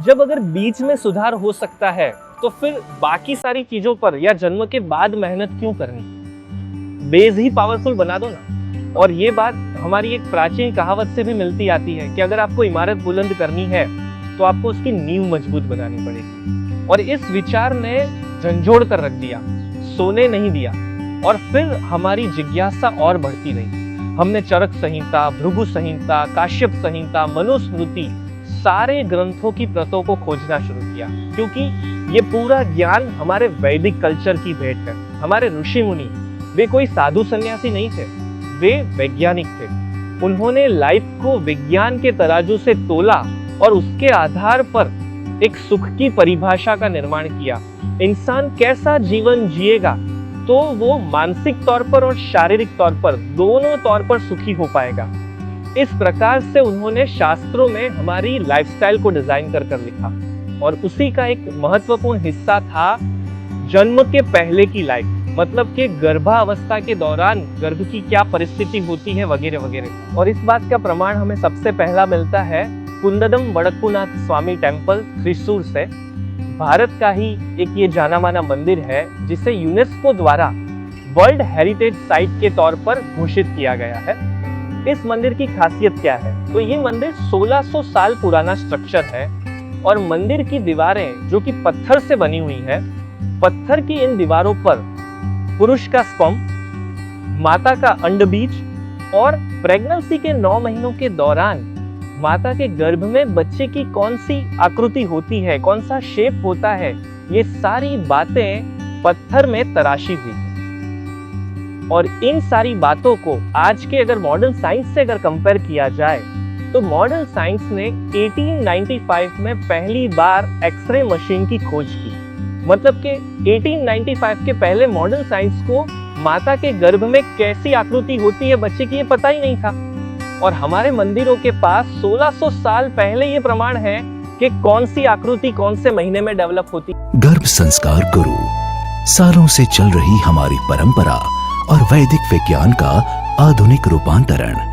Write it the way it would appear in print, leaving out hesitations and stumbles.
जब अगर बीच में सुधार हो सकता है तो फिर बाकी सारी चीजों पर या जन्म के बाद मेहनत क्यों करनी? बेस ही पावरफुल बना दो ना। और ये बात हमारी एक प्राचीन कहावत से भी मिलती आती है कि अगर आपको इमारत बुलंद करनी है तो आपको उसकी नींव मजबूत बनानी पड़ेगी। और इस विचार ने झंझोड़ कर रख दिया, सोने नहीं दिया। और फिर हमारी जिज्ञासा और बढ़ती रही। हमने चरक संहिता, भृगु संहिता, काश्यप संहिता, मनुस्मृति, सारे ग्रंथों की प्रतों को खोजना शुरू किया, क्योंकि ये पूरा ज्ञान हमारे वैदिक कल्चर की भेंट है। हमारे ऋषि मुनि वे कोई साधु सन्यासी नहीं थे, वे वैज्ञानिक थे। उन्होंने लाइफ को विज्ञान के तराजू से तोला और उसके आधार पर एक सुख की परिभाषा का निर्माण किया। इंसान कैसा जीवन जिएगा तो वो मानसिक तौर पर और शारीरिक तौर पर, दोनों तौर पर सुखी हो पाएगा। इस प्रकार से उन्होंने शास्त्रों में हमारी लाइफस्टाइल को डिजाइन कर लिखा। और उसी का एक महत्वपूर्ण हिस्सा था जन्म के पहले की लाइफ, मतलब कि गर्भावस्था के दौरान गर्भ की क्या परिस्थिति होती है वगैरह वगैरह। और इस बात का प्रमाण हमें सबसे पहला मिलता है कुंददम वडक्कुनाथ स्वामी टेम्पल, त्रिशूर से। भारत का ही एक ये जाना माना मंदिर है जिसे यूनेस्को द्वारा वर्ल्ड हेरिटेज साइट के तौर पर घोषित किया गया है। इस मंदिर की खासियत क्या है? तो ये मंदिर 1600 साल पुराना स्ट्रक्चर है और मंदिर की दीवारें जो कि पत्थर से बनी हुई है, पत्थर की इन दीवारों पर पुरुष का स्पर्म, माता का अंडबीज और प्रेगनेंसी के 9 महीनों के दौरान माता के गर्भ में बच्चे की कौन सी आकृति होती है, कौन सा शेप होता है, ये सारी बातें पत्थर में तराशी हुई। और इन सारी बातों को आज के अगर मॉडर्न साइंस से अगर कंपेयर किया जाए तो मॉडर्न साइंस ने 1895 में पहली बार एक्सरे मशीन की खोज की। मतलब कि 1895 के पहले मॉडर्न साइंस को माता के गर्भ में कैसी आकृति होती है बच्चे की ये पता ही नहीं था। और हमारे मंदिरों के पास 1600 साल पहले ये प्रमाण है कि कौन सी आकृति कौन से महीने में डेवलप होती। गर्भ संस्कार गुरु, सालों से चल रही हमारी परंपरा और वैदिक विज्ञान का आधुनिक रूपांतरण।